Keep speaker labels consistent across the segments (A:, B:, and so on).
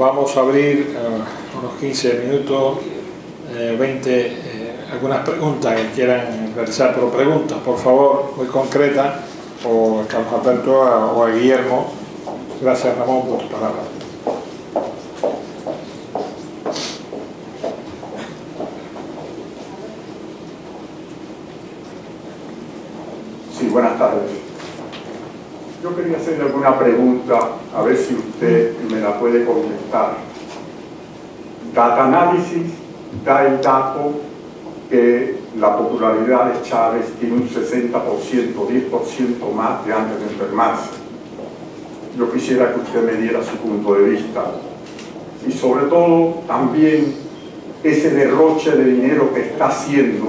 A: vamos a abrir unos 15 minutos, 20, algunas preguntas que quieran realizar, pero preguntas, por favor, muy concretas, o a Carlos Alberto o a Guillermo. Gracias, Ramón, por tu palabra.
B: Sí, buenas tardes. Yo quería hacerle alguna pregunta, a ver si usted me la puede contestar. Data Analysis da el dato que la popularidad de Chávez tiene un 60%, 10% más de antes de enfermarse. Yo quisiera que usted me diera su punto de vista. Y sobre todo, también ese derroche de dinero que está haciendo,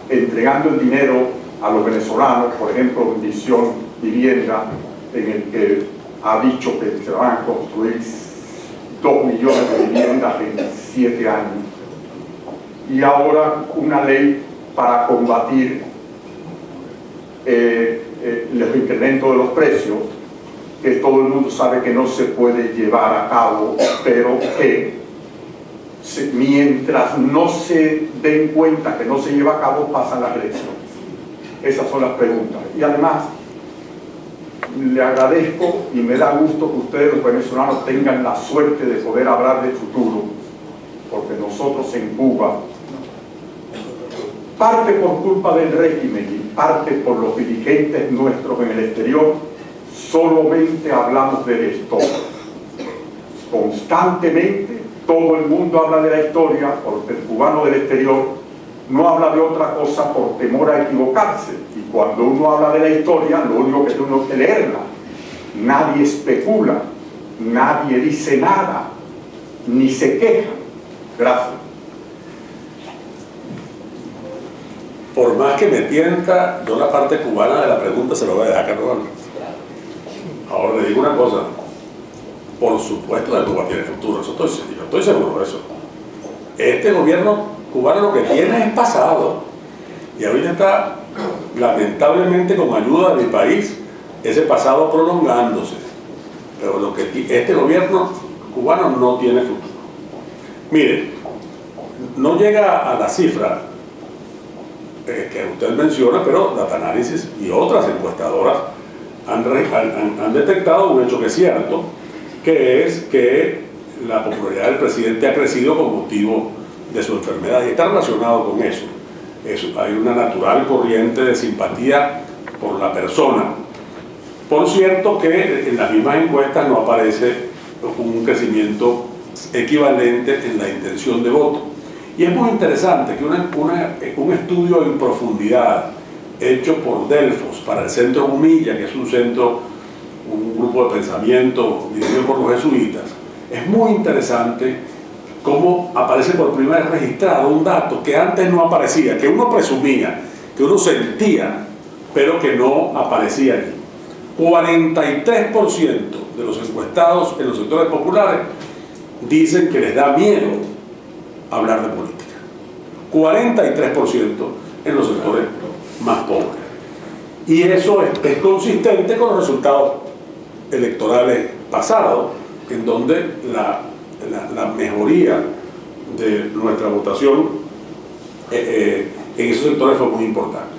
B: entregando el dinero a los venezolanos, por ejemplo, Visión Vivienda, en el que ha dicho que se van a construir 2 millones de viviendas en 7 años. Y ahora una ley para combatir los incrementos de los precios, que todo el mundo sabe que no se puede llevar a cabo, pero que mientras no se den cuenta que no se lleva a cabo, pasan las elecciones. Esas son las preguntas. Y además, le agradezco y me da gusto que ustedes, los venezolanos, tengan la suerte de poder hablar del futuro, porque nosotros en Cuba, parte por culpa del régimen y parte por los dirigentes nuestros en el exterior, solamente hablamos de la historia. Constantemente todo el mundo habla de la historia, porque el cubano del exterior no habla de otra cosa por temor a equivocarse. Y cuando uno habla de la historia, lo único que uno quiere leerla. Nadie especula, nadie dice nada, ni se queja. Gracias.
C: Por más que me tienta, yo la parte cubana de la pregunta se lo voy a dejar a Carlos Alberto. Ahora le digo una cosa. Por supuesto que Cuba tiene futuro, eso estoy seguro de eso. Este gobierno cubano lo que tiene es pasado. Y ahorita está, lamentablemente, con ayuda de mi país, ese pasado prolongándose. Pero lo que este gobierno cubano no tiene futuro. Mire, no llega a la cifra que usted menciona, pero Data Analysis y otras encuestadoras han detectado un hecho que es cierto, que es que la popularidad del presidente ha crecido con motivo de su enfermedad y está relacionado con eso. Hay una natural corriente de simpatía por la persona. Por cierto que en las mismas encuestas no aparece un crecimiento equivalente en la intención de voto. Y es muy interesante que un estudio en profundidad hecho por Delfos para el Centro Humilla, que es un grupo de pensamiento dirigido por los jesuitas, es muy interesante cómo aparece por primera vez registrado un dato que antes no aparecía, que uno presumía, que uno sentía, pero que no aparecía allí. 43% de los encuestados en los sectores populares dicen que les da miedo hablar de política. 43% en los sectores más pobres. Y eso es consistente con los resultados electorales pasados, en donde la mejoría de nuestra votación en esos sectores fue muy importante.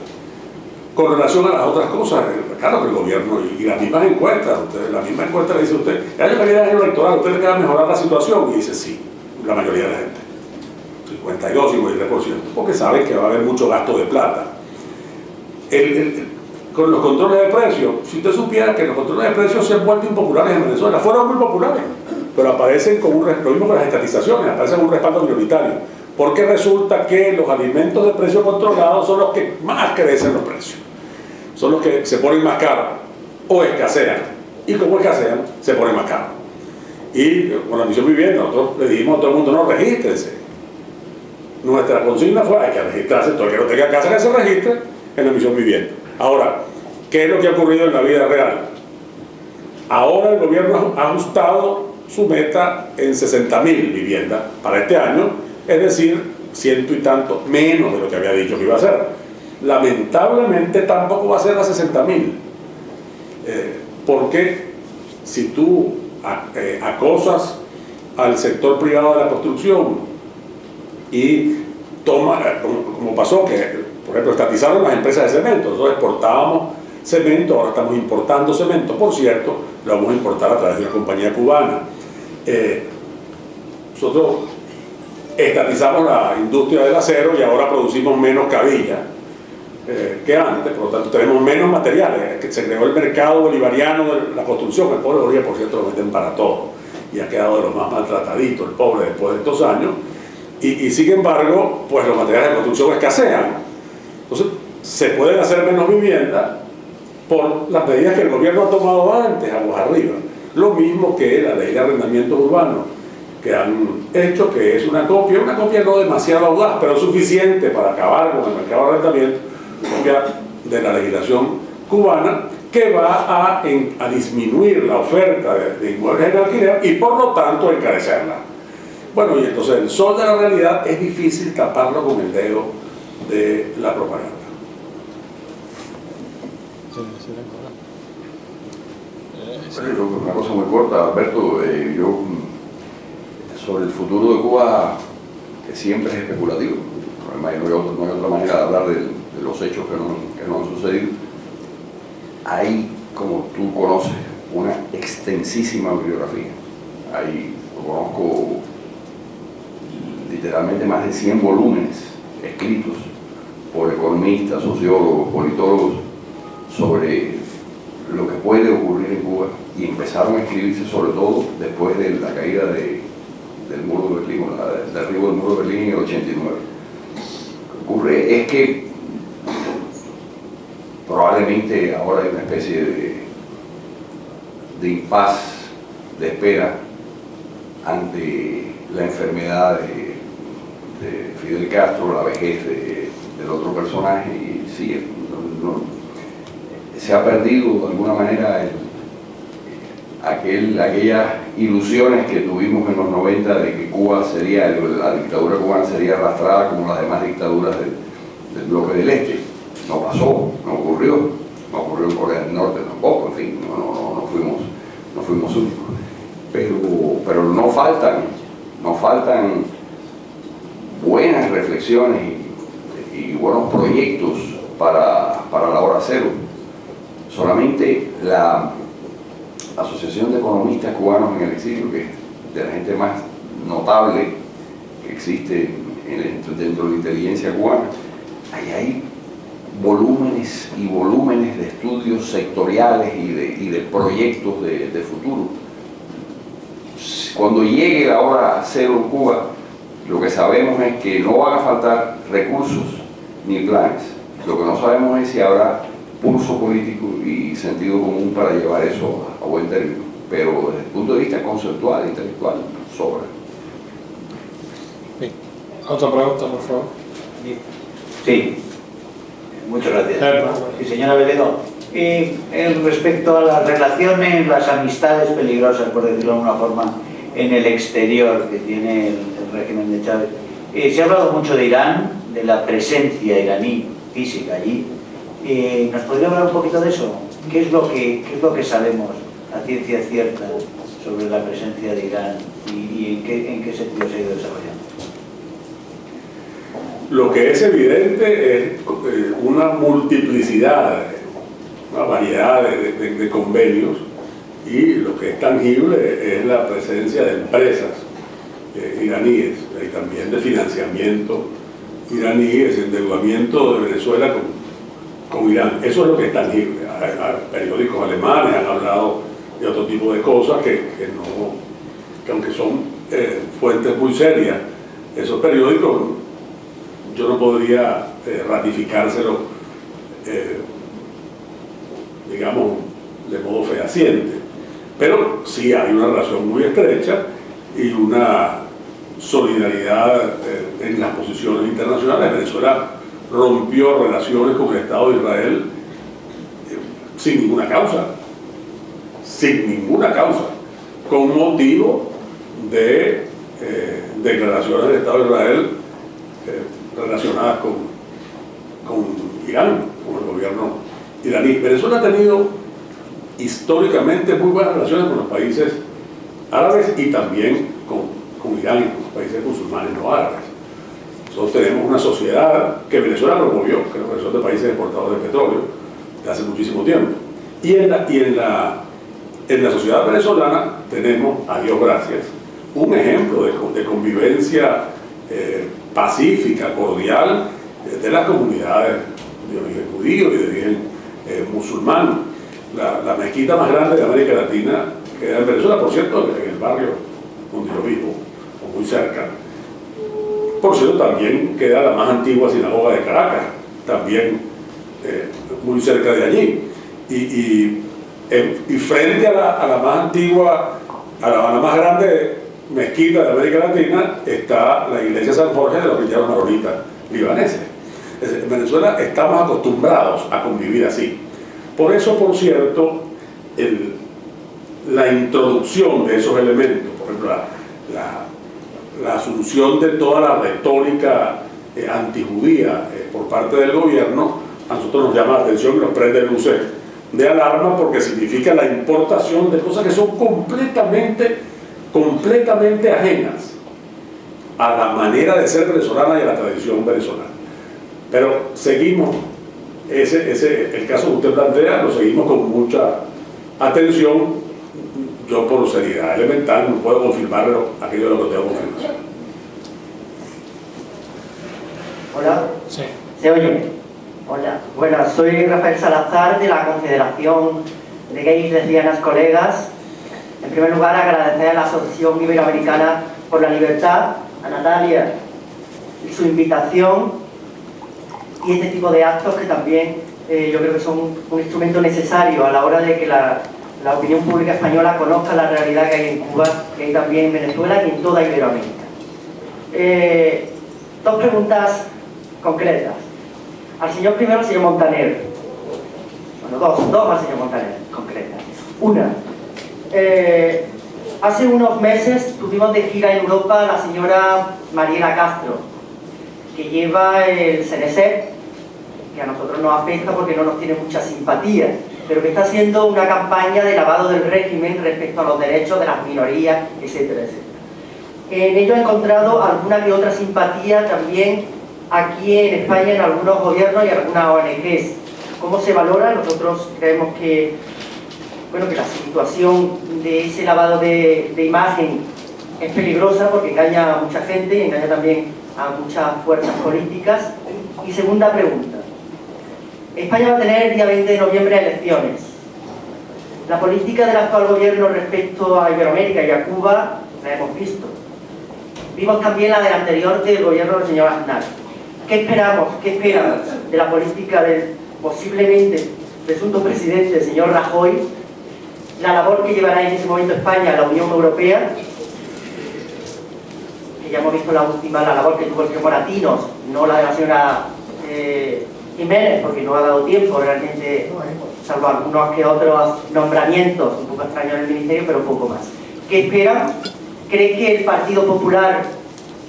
C: Con relación a las otras cosas, claro que el gobierno y las mismas encuestas, la misma encuesta le dice a usted, el año que viene es año electoral, ¿usted le queda mejorar la situación? Y dice sí, la mayoría de la gente, 52, 53%, porque saben que va a haber mucho gasto de plata. Con los controles de precios, si usted supiera que los controles de precios se han vuelto impopulares en Venezuela, fueron muy populares, pero aparecen con lo mismo que las estatizaciones, aparecen con un respaldo minoritario, porque resulta que los alimentos de precio controlado son los que más crecen los precios, son los que se ponen más caros o escasean, y como escasean, se ponen más caros. Y con la Misión Vivienda, nosotros le dijimos a todo el mundo, no, regístrese. Nuestra consigna fue, hay que registrarse, todo el que no tenga casa que se registre en la Misión Vivienda. Ahora, ¿qué es lo que ha ocurrido en la vida real? Ahora el gobierno ha ajustado su meta en 60.000 viviendas para este año, es decir, 100 y tanto menos de lo que había dicho que iba a ser. Lamentablemente tampoco va a ser a 60.000, porque si tú acosas al sector privado de la construcción y toma, como pasó que, por ejemplo, estatizaron las empresas de cemento. Nosotros exportábamos cemento, ahora estamos importando cemento, por cierto, lo vamos a importar a través de una compañía cubana. Nosotros estatizamos la industria del acero y ahora producimos menos cabillas que antes, por lo tanto tenemos menos materiales. Que se creó el mercado bolivariano de la construcción. El pobre Bolivia, por cierto, lo meten para todo y ha quedado de los más maltrataditos, el pobre, después de estos años, y sin embargo, pues los materiales de construcción escasean. Entonces, se pueden hacer menos viviendas por las medidas que el gobierno ha tomado antes, aguas arriba. Lo mismo que la ley de arrendamientos urbanos que han hecho, que es una copia no demasiado audaz, pero suficiente para acabar con el mercado de arrendamiento, copia de la legislación cubana, que va a disminuir la oferta de inmuebles en alquiler y por lo tanto encarecerla. Bueno, y entonces el sol de la realidad es difícil taparlo con el dedo de la propaganda.
D: Una cosa muy corta, Alberto. Yo, sobre el futuro de Cuba, que siempre es especulativo, no hay otra manera de hablar de los hechos que no han sucedido. Hay, como tú conoces, una extensísima bibliografía. Conozco literalmente más de 100 volúmenes escritos por economistas, sociólogos, politólogos sobre lo que puede ocurrir en Cuba, y empezaron a escribirse sobre todo después de la caída del muro de Berlín, del derribo del muro de Berlín en el 89. Lo que ocurre es que probablemente ahora hay una especie de impas, de espera ante la enfermedad de Fidel Castro, la vejez del otro personaje, y sí, se ha perdido de alguna manera aquellas ilusiones que tuvimos en los 90 de que Cuba sería, la dictadura cubana sería arrastrada como las demás dictaduras del bloque del Este. No pasó, no ocurrió en Corea del Norte tampoco, en fin, no fuimos únicos. Pero no faltan buenas reflexiones y buenos proyectos para la hora cero. Solamente la Asociación de Economistas Cubanos en el Exilio, que es de la gente más notable que existe dentro de la inteligencia cubana, ahí hay volúmenes y volúmenes de estudios sectoriales y de proyectos de futuro. Cuando llegue la hora cero en Cuba, lo que sabemos es que no van a faltar recursos ni planes. Lo que no sabemos es si habrá pulso político y sentido común para llevar eso a buen término. Pero desde el punto de vista conceptual e intelectual, sobra.
A: Bien. Otra pregunta, por favor.
E: Sí, muchas gracias. Sí, señora Veledo, respecto a las relaciones, las amistades peligrosas, por decirlo de alguna forma, en el exterior que tiene el régimen de Chávez, se ha hablado mucho de Irán, de la presencia iraní física allí. ¿Nos podría hablar un poquito de eso? ¿Qué es lo que sabemos a ciencia cierta sobre la presencia de Irán y en qué sentido se ha ido desarrollando?
C: Lo que es evidente es una multiplicidad, una variedad de convenios, y lo que es tangible es la presencia de empresas iraníes y también de financiamiento iraní, ese endeudamiento de Venezuela con Irán. Eso es lo que es tangible. Periódicos alemanes han hablado de otro tipo de cosas que aunque son fuentes muy serias, esos periódicos yo no podría ratificárselo, digamos, de modo fehaciente. Pero sí hay una relación muy estrecha y una solidaridad en las posiciones internacionales. Venezuela rompió relaciones con el Estado de Israel sin ninguna causa, con motivo de declaraciones del Estado de Israel relacionadas con Irán, con el gobierno iraní. Venezuela ha tenido históricamente muy buenas relaciones con los países árabes y también con irán y los países musulmanes no árabes. Nosotros tenemos una sociedad que Venezuela promovió, creo que son de países exportadores de petróleo, de hace muchísimo tiempo. Y en la sociedad venezolana tenemos, a Dios gracias, un ejemplo de convivencia pacífica, cordial, de las comunidades de origen judío y de origen musulmán. La mezquita más grande de América Latina queda en Venezuela, por cierto, en el barrio donde yo vivo, o muy cerca. Por cierto, también queda la más antigua sinagoga de Caracas, también muy cerca de allí. Y frente a la más antigua, a la más grande mezquita de América Latina, está la iglesia San Jorge de los cristianos maronitas libaneses. En Venezuela estamos acostumbrados a convivir así. Por eso, por cierto, la introducción de esos elementos, por ejemplo, la asunción de toda la retórica antijudía por parte del gobierno, a nosotros nos llama la atención y nos prende luces de alarma, porque significa la importación de cosas que son completamente ajenas a la manera de ser venezolana y a la tradición venezolana. Pero seguimos, el caso que usted plantea, lo seguimos con mucha atención. Yo, por seriedad elemental, no puedo confirmar aquello de lo que tengo confirmación.
F: Hola.
A: Sí.
F: ¿Se oye? Hola. Bueno, soy Rafael Salazar, de la Confederación de Gays, Lesbianas, Colegas. En primer lugar, agradecer a la Asociación Iberoamericana por la Libertad, a Natalia, y su invitación, y este tipo de actos que también yo creo que son un instrumento necesario a la hora de que la opinión pública española conozca la realidad que hay en Cuba, que hay también en Venezuela y en toda Iberoamérica. Dos preguntas concretas. Al señor Montaner. Bueno, dos al señor Montaner, concretas. Una, hace unos meses tuvimos de gira en Europa la señora Mariela Castro, que lleva el CNSET, que a nosotros nos afecta porque no nos tiene mucha simpatía, pero que está haciendo una campaña de lavado del régimen respecto a los derechos de las minorías, etcétera, etcétera. En ello he encontrado alguna que otra simpatía también aquí en España en algunos gobiernos y algunas ONGs. ¿Cómo se valora? Nosotros creemos que, bueno, que la situación de ese lavado de imagen es peligrosa porque engaña a mucha gente y engaña también a muchas fuerzas políticas. Y segunda pregunta. España va a tener el día 20 de noviembre elecciones. La política del actual gobierno respecto a Iberoamérica y a Cuba la hemos visto. Vimos también la del anterior del gobierno del señor Aznar. ¿Qué esperamos? ¿Qué esperan de la política del posiblemente presunto presidente, el señor Rajoy? La labor que llevará en ese momento España a la Unión Europea, que ya hemos visto la labor que tuvo el señor Moratinos, no la de la señora Jiménez, porque no ha dado tiempo realmente, salvo algunos que otros nombramientos un poco extraños en el ministerio, pero poco más. ¿Qué esperan? ¿Cree que el Partido Popular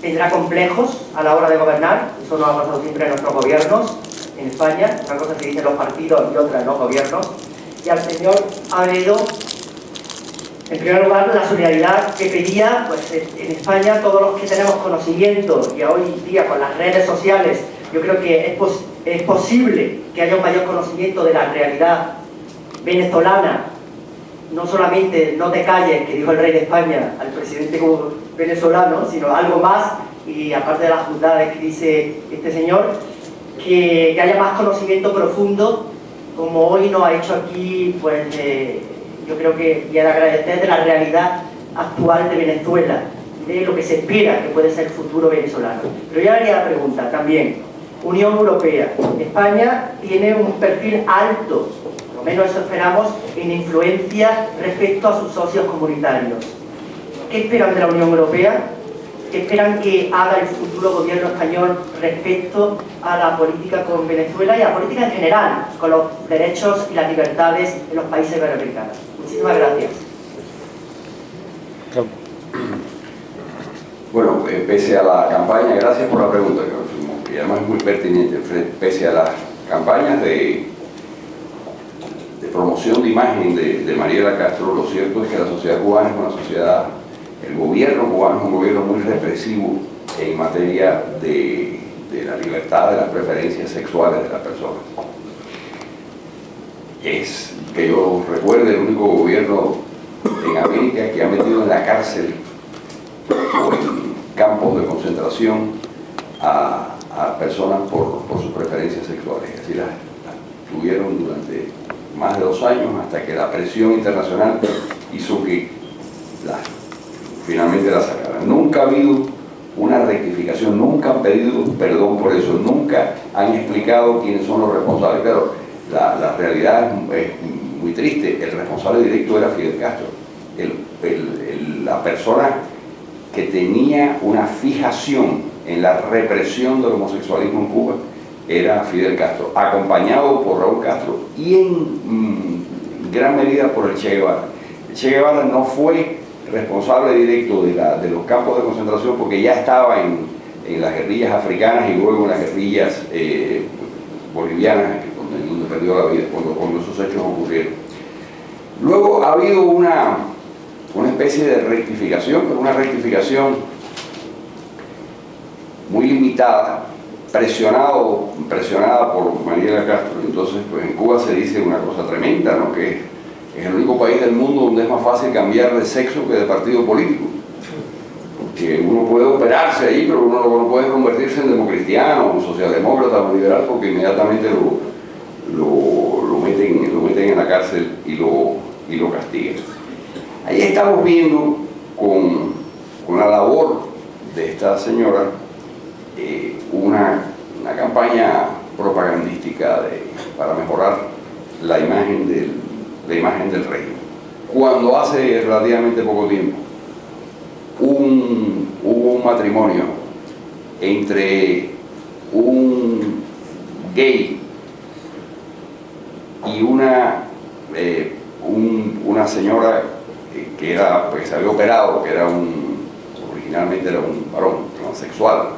F: tendrá complejos a la hora de gobernar? Eso nos ha pasado siempre en nuestros gobiernos en España. Una cosa se dicen los partidos y otra en los gobiernos. Y al señor Abeledo, en primer lugar, la solidaridad que pedía, pues en España todos los que tenemos conocimiento, y hoy día con las redes sociales, yo creo que es posible que haya un mayor conocimiento de la realidad venezolana. No solamente no te calles, que dijo el rey de España al presidente venezolano, sino algo más, y aparte de las bondades que dice este señor, que haya más conocimiento profundo, como hoy nos ha hecho aquí, pues yo creo que, y de agradecer de la realidad actual de Venezuela, de lo que se espera que puede ser el futuro venezolano. Pero ya haría la pregunta también, Unión Europea. España tiene un perfil alto, por lo menos eso esperamos, en influencia respecto a sus socios comunitarios. ¿Qué esperan de la Unión Europea? ¿Qué esperan que haga el futuro gobierno español respecto a la política con Venezuela y a la política en general, con los derechos y las libertades en los países iberoamericanos? Muchísimas gracias.
D: Bueno, pese a la campaña, gracias por la pregunta, que además es muy pertinente, pese a las campañas de promoción de imagen de Mariela Castro, lo cierto es que la sociedad cubana es una sociedad El gobierno cubano es un gobierno muy represivo en materia de la libertad de las preferencias sexuales de las personas. Es, que yo recuerde, el único gobierno en América que ha metido en la cárcel o en campos de concentración a personas por sus preferencias sexuales. Así las tuvieron durante más de 2 años, hasta que la presión internacional hizo que finalmente la sacaran. Nunca ha habido una rectificación, nunca han pedido perdón por eso, nunca han explicado quiénes son los responsables. Pero la realidad es muy triste. El responsable directo era Fidel Castro, la persona que tenía una fijación en la represión del homosexualismo en Cuba era Fidel Castro, acompañado por Raúl Castro y en gran medida por el Che Guevara. El Che Guevara no fue responsable directo de los campos de concentración, porque ya estaba en las guerrillas africanas y luego en las guerrillas bolivianas, donde perdió la vida cuando esos hechos ocurrieron. Luego ha habido una especie de rectificación, pero una rectificación muy limitada, presionada por Mariela Castro. Entonces, pues en Cuba se dice una cosa tremenda, ¿no? Que es el único país del mundo donde es más fácil cambiar de sexo que de partido político. Que uno puede operarse ahí, pero uno no puede convertirse en democristiano, o socialdemócrata o liberal, porque inmediatamente lo meten en la cárcel y lo castigan. Ahí estamos viendo con la labor de esta señora una campaña propagandística para mejorar la imagen del régimen. Cuando hace relativamente poco tiempo hubo un matrimonio entre un gay y una señora que se había operado, que originalmente era un varón transexual.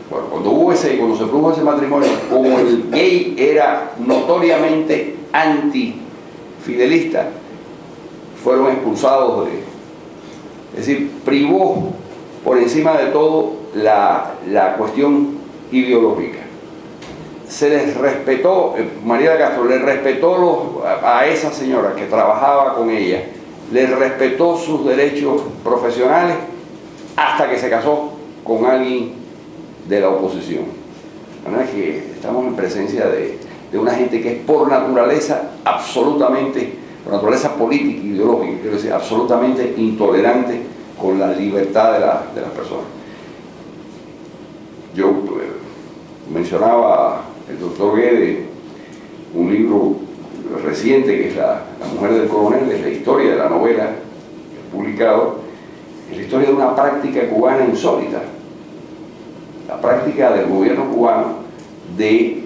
D: Bueno, cuando se produjo ese matrimonio, como el gay era notoriamente antifidelista, fueron expulsados es decir, privó por encima de todo la cuestión ideológica. Se les respetó, Mariela Castro le respetó a esa señora que trabajaba con ella, le respetó sus derechos profesionales hasta que se casó con alguien de la oposición. La verdad es que estamos en presencia de una gente que es por naturaleza por naturaleza política e ideológica, quiero decir, absolutamente intolerante con la libertad de las personas. Yo mencionaba el doctor Guede un libro reciente que es La mujer del coronel, es la historia de la novela publicado, es la historia de una práctica cubana insólita, la práctica del gobierno cubano de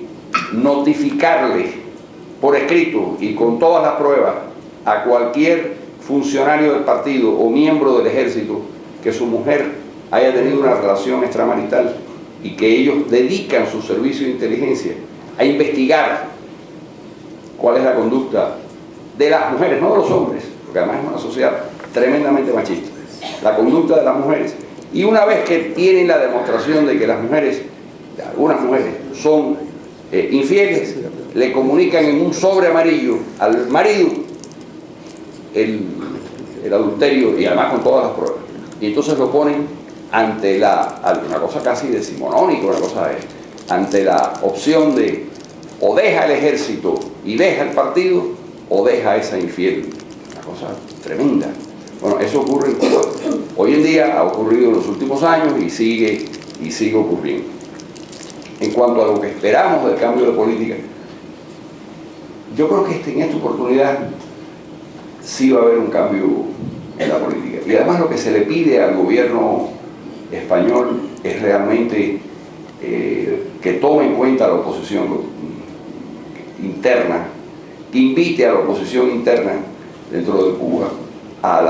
D: notificarle por escrito y con todas las pruebas a cualquier funcionario del partido o miembro del ejército que su mujer haya tenido una relación extramarital, y que ellos dedican su servicio de inteligencia a investigar cuál es la conducta de las mujeres, no de los hombres, porque además es una sociedad tremendamente machista, la conducta de las mujeres. Y una vez que tienen la demostración de que las mujeres, algunas mujeres, son infieles, le comunican en un sobre amarillo al marido el adulterio, y además con todas las pruebas. Y entonces lo ponen ante una cosa casi decimonónica, ante la opción de o deja el ejército y deja el partido, o deja a esa infiel. Una cosa tremenda. Bueno, eso ocurre en Cuba. Hoy en día ha ocurrido en los últimos años y sigue ocurriendo. En cuanto a lo que esperamos del cambio de política, yo creo que en esta oportunidad sí va a haber un cambio en la política. Y además lo que se le pide al gobierno español es realmente que tome en cuenta la oposición interna, que invite a la oposición interna dentro de Cuba a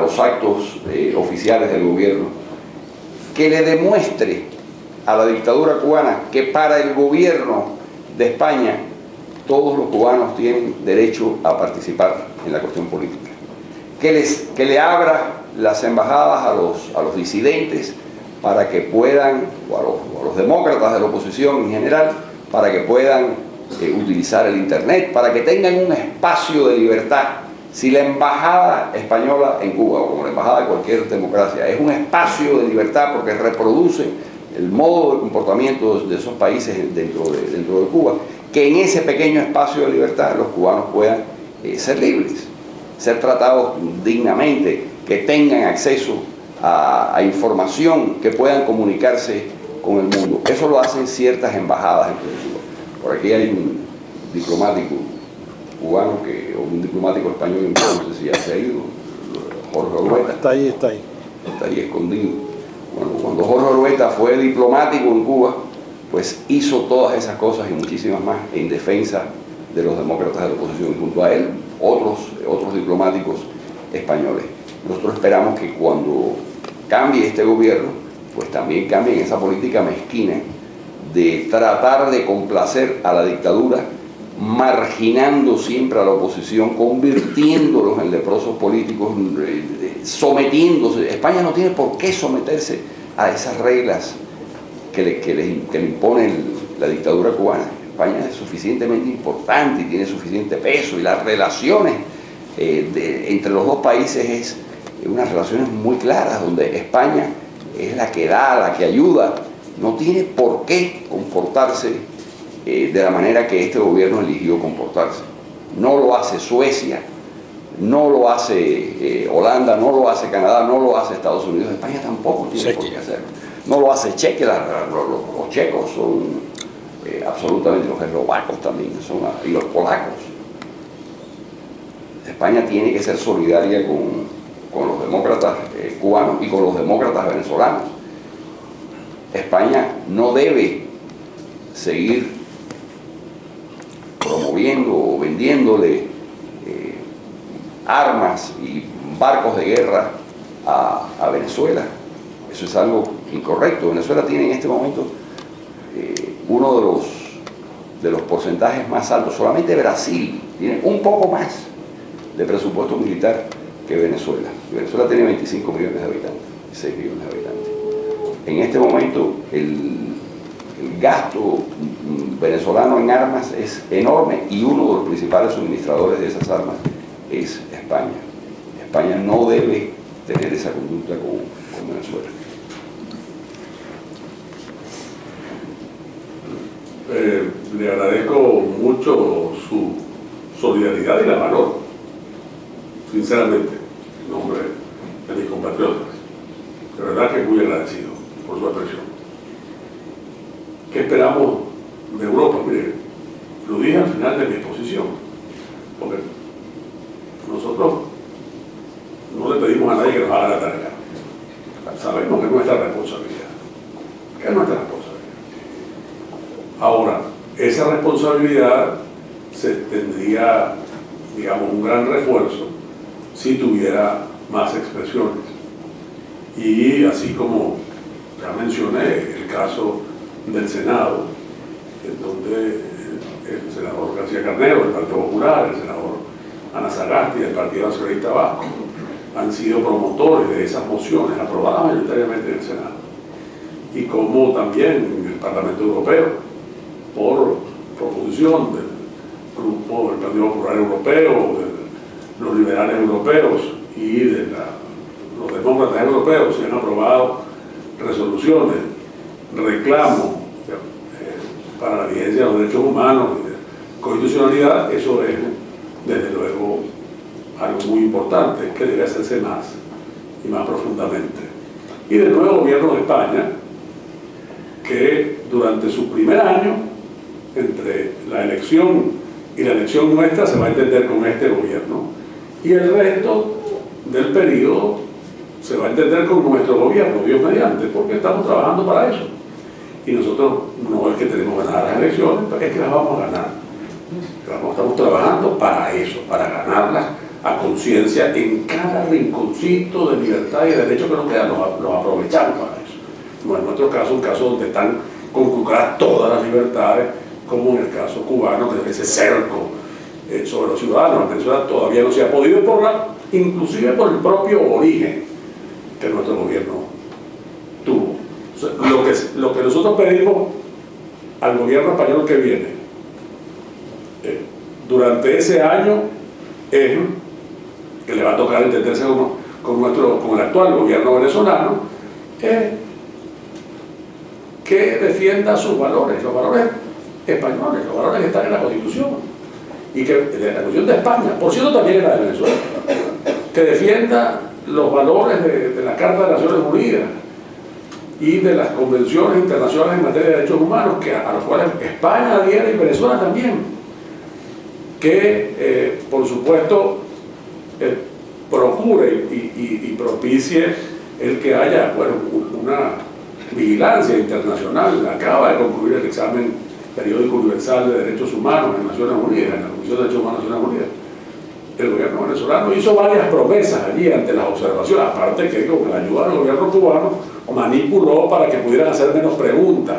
D: los actos oficiales del gobierno, que le demuestre a la dictadura cubana que para el gobierno de España todos los cubanos tienen derecho a participar en la cuestión política, que le abra las embajadas a los disidentes para que puedan, o a los demócratas de la oposición en general, para que puedan utilizar el internet, para que tengan un espacio de libertad. Si la embajada española en Cuba, o como la embajada de cualquier democracia, es un espacio de libertad porque reproduce el modo de comportamiento de esos países dentro de Cuba, que en ese pequeño espacio de libertad los cubanos puedan ser libres, ser tratados dignamente, que tengan acceso a información, que puedan comunicarse con el mundo. Eso lo hacen ciertas embajadas en Cuba. Por aquí hay un diplomático cubano, o un diplomático español en Cuba, no sé si ya se ha ido, Jorge Orueta.
A: Está ahí.
D: Está ahí escondido. Bueno, cuando Jorge Orueta fue diplomático en Cuba, pues hizo todas esas cosas y muchísimas más en defensa de los demócratas de la oposición, y junto a él otros diplomáticos españoles. Nosotros esperamos que cuando cambie este gobierno, pues también cambien esa política mezquina de tratar de complacer a la dictadura, marginando siempre a la oposición, convirtiéndolos en leprosos políticos, sometiéndose. España no tiene por qué someterse a esas reglas que le impone la dictadura cubana. España es suficientemente importante y tiene suficiente peso, y las relaciones entre los dos países es unas relaciones muy claras, donde España es la que da, la que ayuda. No tiene por qué comportarse de la manera que este gobierno eligió comportarse. No lo hace Suecia, no lo hace Holanda, no lo hace Canadá, no lo hace Estados Unidos. España tampoco tiene por qué hacerlo. No lo hace Chequia, los checos son absolutamente, los eslovacos también y los polacos. España tiene que ser solidaria con los demócratas cubanos y con los demócratas venezolanos. España no debe seguir promoviendo o vendiéndole armas y barcos de guerra a Venezuela. Eso es algo incorrecto. Venezuela tiene en este momento uno de los porcentajes más altos. Solamente Brasil tiene un poco más de presupuesto militar que Venezuela. Venezuela tiene 25 millones de habitantes, 6 millones de habitantes. En este momento el gasto venezolano en armas es enorme, y uno de los principales suministradores de esas armas es España. España no debe tener esa conducta con Venezuela.
C: Le agradezco mucho su solidaridad y la valor, sinceramente, en nombre de mis compatriotas. De verdad que muy agradecido por su expresión. ¿Qué esperamos de Europa? Mire, lo dije al final de mi exposición, porque nosotros no le pedimos a nadie que nos haga la tarea. Sabemos que es nuestra responsabilidad. ¿Qué es nuestra responsabilidad? Ahora, esa responsabilidad se tendría, digamos, un gran refuerzo si tuviera más expresiones. Y así como ya mencioné el caso del Senado, en donde el senador García Carnero del Partido Popular, el senador Ana Sagasti del Partido Nacionalista Vasco han sido promotores de esas mociones aprobadas mayoritariamente en el Senado, y como también en el Parlamento Europeo, por proposición del grupo del Partido Popular Europeo, de los liberales europeos y de los demócratas europeos, se han aprobado resoluciones, reclamos para la vigencia de los derechos humanos y de constitucionalidad. Eso es, desde luego, algo muy importante, que debe hacerse más y más profundamente. Y del nuevo gobierno de España, que durante su primer año, entre la elección y la elección nuestra, se va a entender con este gobierno, y el resto del periodo se va a entender con nuestro gobierno, Dios mediante, porque estamos trabajando para eso. Y nosotros no es que tenemos ganar las elecciones, es que las vamos a ganar. Estamos trabajando para eso, para ganarlas a conciencia en cada rinconcito de libertad y de derecho que nos queda, los aprovechamos para eso. No en nuestro caso, un caso donde están conculcadas todas las libertades, como en el caso cubano, que es ese cerco sobre los ciudadanos. En Venezuela todavía no se ha podido, inclusive por el propio origen nuestro gobierno tuvo. O sea, lo que nosotros pedimos al gobierno español que viene durante ese año es que le va a tocar entenderse con el actual gobierno venezolano, que defienda sus valores, los valores españoles, los valores que están en la Constitución y que de la Constitución de España, por cierto también en la de Venezuela, que defienda los valores de la Carta de las Naciones Unidas y de las convenciones internacionales en materia de derechos humanos, a los cuales España adhiere y Venezuela también, que por supuesto procure y propicie el que haya una vigilancia internacional. Acaba de concluir el examen periódico universal de derechos humanos en Naciones Unidas, en la Comisión de Derechos Humanos de Naciones Unidas. El gobierno venezolano hizo varias promesas allí ante las observaciones, aparte que con la ayuda del gobierno cubano manipuló para que pudieran hacer menos preguntas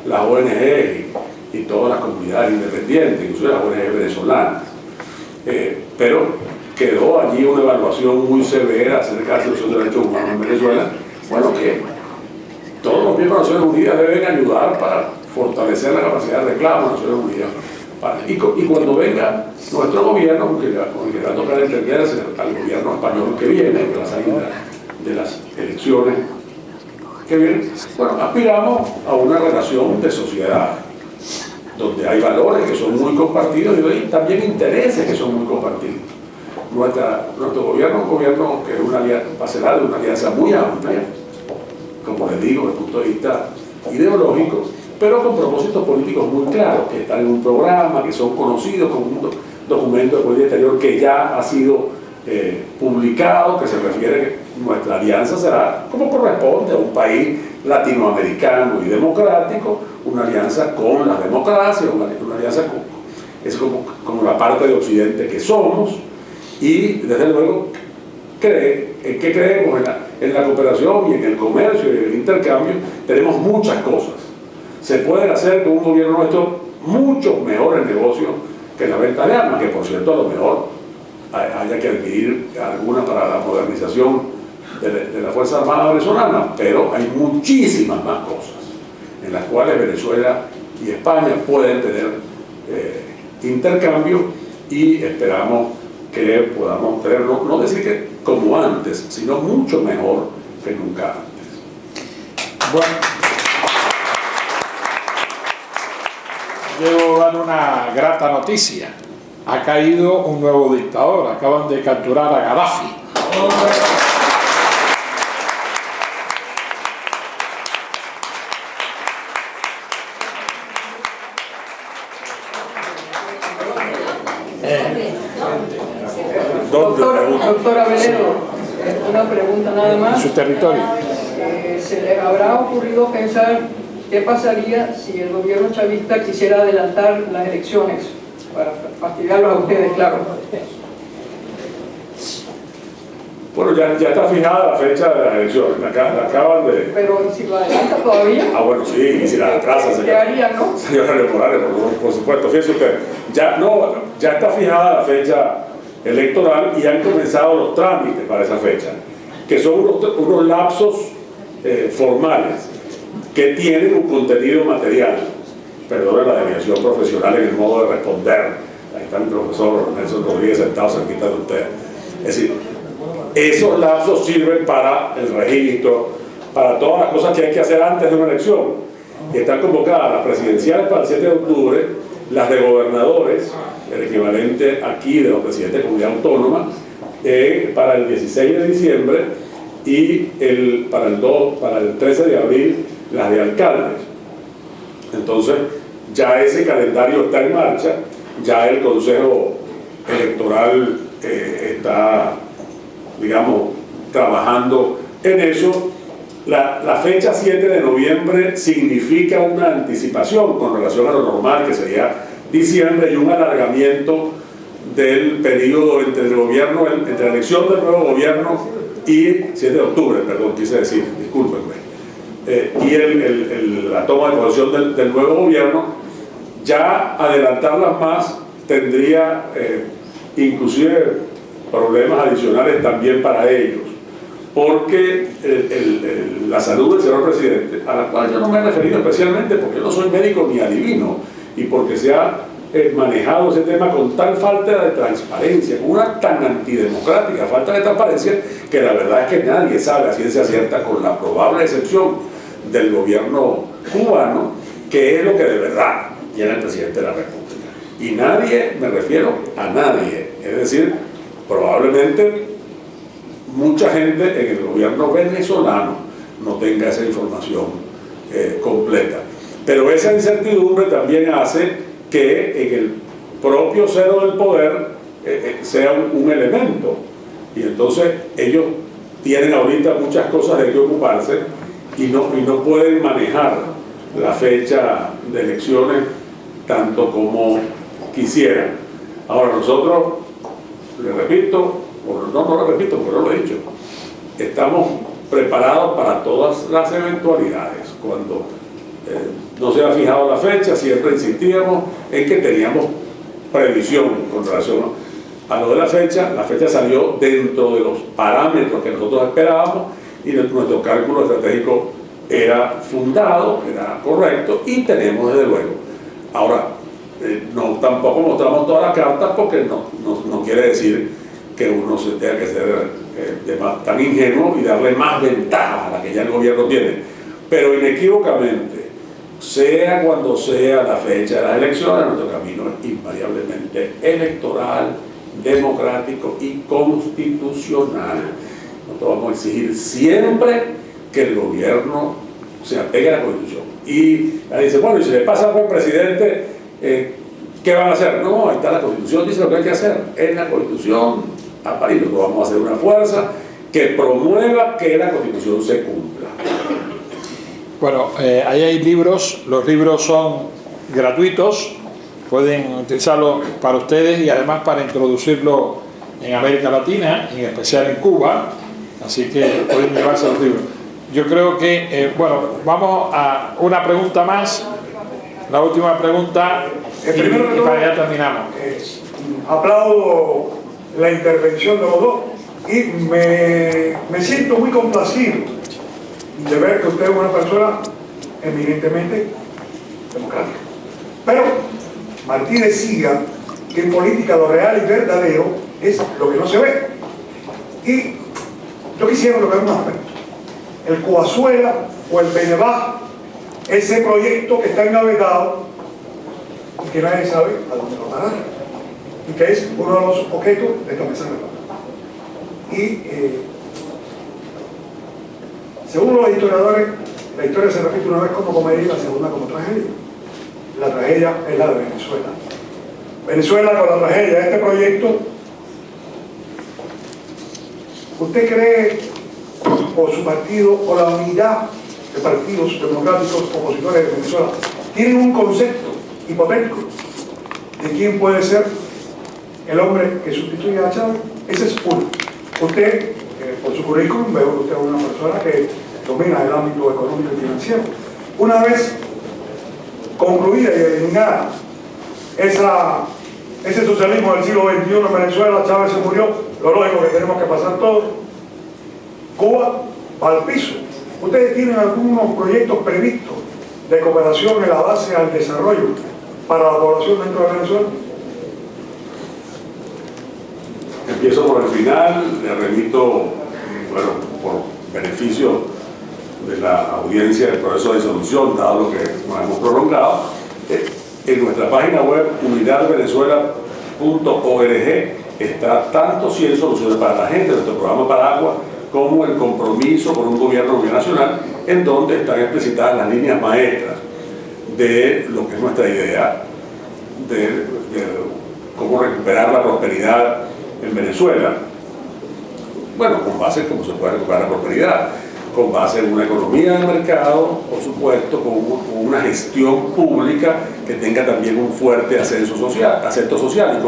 C: las ONG y todas las comunidades independientes, incluso las ONG venezolanas. Pero quedó allí una evaluación muy severa acerca de la situación de derechos humanos en Venezuela. Bueno, que todos los miembros de Naciones Unidas deben ayudar para fortalecer la capacidad de reclamo de Naciones Unidas. Y cuando venga nuestro gobierno, con el que va a tocar entenderse al gobierno español que viene, con la salida de las elecciones que vienen, bueno, aspiramos a una relación de sociedad donde hay valores que son muy compartidos y hay también intereses que son muy compartidos. Nuestro gobierno es un gobierno que es va a ser de una alianza muy amplia, como les digo, desde el punto de vista ideológico, pero con propósitos políticos muy claros, que están en un programa, que son conocidos como un documento de política exterior que ya ha sido publicado, que se refiere a que nuestra alianza será como corresponde a un país latinoamericano y democrático, una alianza con las democracias, una alianza es como la parte de Occidente que somos, y desde luego en qué creemos en la cooperación y en el comercio y en el intercambio. Tenemos muchas cosas. Se pueden hacer con un gobierno nuestro muchos mejores negocios que la venta de armas, que por cierto a lo mejor haya que adquirir alguna para la modernización de la Fuerza Armada venezolana, pero hay muchísimas más cosas en las cuales Venezuela y España pueden tener intercambio, y esperamos que podamos tenerlo, no decir que como antes, sino mucho mejor que nunca antes.
A: Bueno, debo dar una grata noticia. Ha caído un nuevo dictador, acaban de capturar a Gaddafi.
G: Doctora Velero, una pregunta nada más.
A: En su territorio.
G: ¿Se les habrá ocurrido pensar qué pasaría si el gobierno chavista quisiera adelantar las elecciones? Para fastidiarlos a ustedes, claro.
C: Bueno, ya está fijada la fecha de las elecciones, la acaban de...
G: Pero si lo adelanta todavía...
C: Ah, bueno, sí, y si la atrasa,
G: ¿qué haría, no?
C: Señora Morales, por supuesto, fíjese usted, ya está fijada la fecha electoral y han comenzado los trámites para esa fecha, que son unos lapsos formales que tienen un contenido material. Perdona la desviación profesional en el modo de responder. Ahí está mi profesor Nelson Rodríguez sentado cerquita de usted. Es decir, esos lapsos sirven para el registro, para todas las cosas que hay que hacer antes de una elección. Y están convocadas las presidenciales para el 7 de octubre, las de gobernadores, el equivalente aquí de los presidentes de comunidad autónoma, para el 16 de diciembre, y para el 13 de abril las de alcaldes. Entonces ya ese calendario está en marcha, ya el Consejo Electoral está, digamos, trabajando en eso. La fecha 7 de noviembre significa una anticipación con relación a lo normal, que sería diciembre, y un alargamiento del periodo entre el gobierno, entre la elección del nuevo gobierno y 7 de octubre, perdón, quise decir, discúlpenme, y la toma de posesión del nuevo gobierno. Ya adelantarlas más tendría inclusive problemas adicionales también para ellos, porque la salud del señor presidente, a la cual yo no me he referido especialmente porque no soy médico ni adivino, y porque se ha manejado ese tema con tal falta de transparencia, con una tan antidemocrática falta de transparencia, que la verdad es que nadie sabe a ciencia cierta, con la probable excepción del gobierno cubano, qué es lo que de verdad tiene el presidente de la República. Y nadie, me refiero a nadie, es decir, probablemente mucha gente en el gobierno venezolano no tenga esa información completa. Pero esa incertidumbre también hace que en el propio cero del poder sea un elemento. Y entonces ellos tienen ahorita muchas cosas de que ocuparse y no pueden manejar la fecha de elecciones tanto como quisieran. Ahora nosotros, le repito, no lo repito porque no lo he dicho, estamos preparados para todas las eventualidades. Cuando no se ha fijado la fecha, siempre insistíamos en que teníamos previsión con relación a lo de la fecha salió dentro de los parámetros que nosotros esperábamos y nuestro cálculo estratégico era fundado, era correcto y tenemos desde luego. Ahora, tampoco mostramos todas las cartas porque no quiere decir que uno se tenga que ser tan ingenuo y darle más ventaja a la que ya el gobierno tiene. Pero inequívocamente, sea cuando sea la fecha de las elecciones, nuestro camino es invariablemente electoral, democrático y constitucional. Nosotros vamos a exigir siempre que el gobierno se apegue a la Constitución. Y ahí dice, bueno, y si le pasa por presidente, ¿qué van a hacer? No, ahí está la Constitución, dice lo que hay que hacer. En la Constitución, a París, nosotros vamos a hacer una fuerza que promueva que la Constitución se cumpla.
A: Bueno, ahí hay libros, los libros son gratuitos, pueden utilizarlo para ustedes y además para introducirlo en América Latina, en especial en Cuba, así que pueden llevarse los libros. Yo creo que, bueno, vamos a una pregunta más, la última pregunta, y para allá terminamos.
H: Aplaudo la intervención de los dos y me siento muy complacido de ver que usted es una persona eminentemente democrática. Pero Martí decía que en política lo real y verdadero es lo que no se ve. Y yo quisiera tocar un aspecto. El Coazuela o el Penebaja, ese proyecto que está engavetado y que nadie sabe a dónde va a parar, y que es uno de los objetos de esta mesa redonda. Y según los historiadores, la historia se repite una vez como comedia y la segunda como tragedia. La tragedia es la de Venezuela. Venezuela con la tragedia de este proyecto. ¿Usted cree, o su partido, o la unidad de partidos democráticos opositores de Venezuela, tienen un concepto hipotético de quién puede ser el hombre que sustituya a Chávez? Ese es uno. Usted, por su currículum, veo que usted es una persona que domina el ámbito económico y financiero. Una vez concluida y eliminada ese socialismo del siglo XXI en Venezuela, Chávez se murió, lo lógico que tenemos que pasar todos, Cuba va al piso. ¿Ustedes tienen algunos proyectos previstos de cooperación en la base al desarrollo para la población dentro de Venezuela?
C: Empiezo por el final, le remito, bueno, por beneficio de la audiencia del proceso de disolución, dado lo que nos hemos prolongado, en nuestra página web unidadvenezuela.org está tanto 100 soluciones para la gente, nuestro programa para agua, como el compromiso con un gobierno nacional, en donde están explicitadas las líneas maestras de lo que es nuestra idea de cómo recuperar la prosperidad en Venezuela. Bueno, con base en cómo se puede recuperar la prosperidad, con base en una economía de mercado, por supuesto, con una gestión pública que tenga también un fuerte acento social y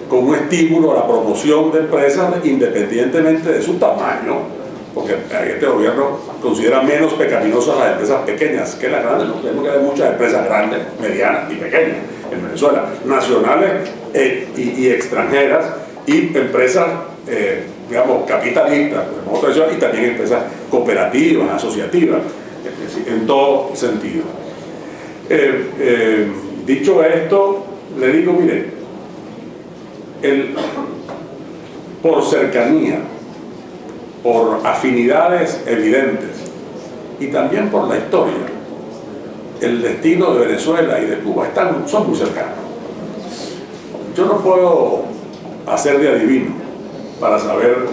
C: con un estímulo a la promoción de empresas independientemente de su tamaño, porque este gobierno considera menos pecaminosas las empresas pequeñas que las grandes. Tenemos que haber muchas empresas grandes, medianas y pequeñas en Venezuela, nacionales y extranjeras, y empresas digamos, capitalistas, y también empresas cooperativas, asociativas, en todo sentido. Dicho esto, le digo, mire, por cercanía, por afinidades evidentes y también por la historia, el destino de Venezuela y de Cuba son muy cercanos. Yo no puedo hacer de adivino para saber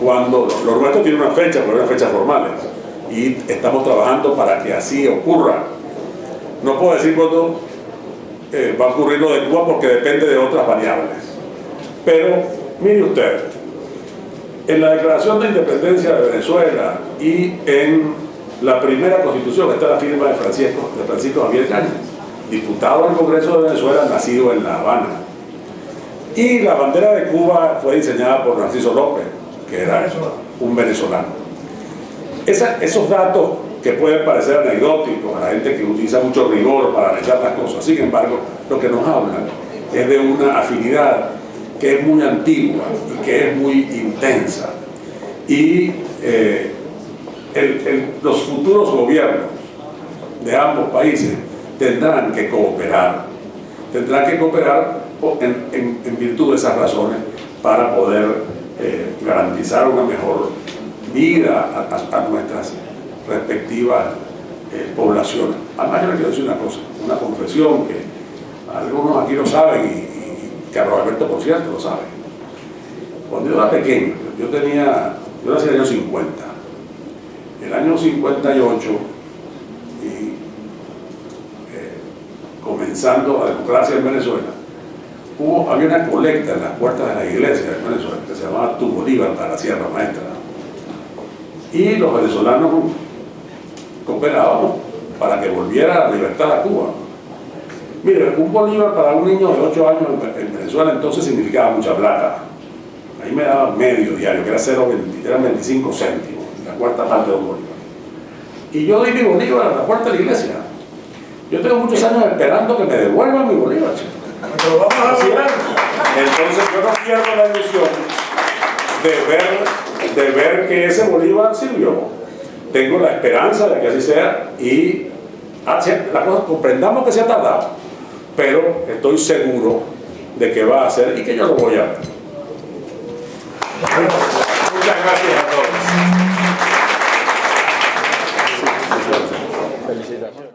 C: cuándo. Lo nuestro tiene una fecha, pero una fecha formales, y estamos trabajando para que así ocurra. No puedo decir cuándo va a ocurrir lo de Cuba porque depende de otras variables. Pero mire usted, en la Declaración de Independencia de Venezuela y en la primera Constitución está la firma de Francisco Javier Yáñez, diputado al Congreso de Venezuela, nacido en La Habana. Y la bandera de Cuba fue diseñada por Narciso López, que era un venezolano. Esos datos que pueden parecer anecdóticos a la gente que utiliza mucho rigor para analizar las cosas, sin embargo, lo que nos hablan es de una afinidad que es muy antigua y que es muy intensa. Y los futuros gobiernos de ambos países tendrán que cooperar en virtud de esas razones para poder garantizar una mejor vida a nuestras respectivas poblaciones. Además, yo le quiero decir una cosa, una confesión que algunos aquí lo saben y Carlos Alberto, por cierto, lo sabe. Cuando yo era pequeño, yo nací en el año 50. El año 58, y comenzando la democracia en Venezuela, había una colecta en las puertas de la iglesia de Venezuela que se llamaba Tu Bolívar para la Sierra Maestra. Y los venezolanos cooperábamos para que volviera la libertad a Cuba. Mire, un bolívar para un niño de 8 años en Venezuela entonces significaba mucha plata. Ahí me daban medio diario, que eran 25 céntimos, la cuarta parte de un bolívar. Y yo di mi bolívar a la puerta de la iglesia. Yo tengo muchos años esperando que me devuelvan mi bolívar, chicos. Entonces yo no pierdo la ilusión de ver que ese bolívar sirvió. Tengo la esperanza de que así sea y la cosa, comprendamos que se ha tardado, pero estoy seguro de que va a ser y que yo lo voy a ver. Muchas gracias a todos.
A: Felicitaciones.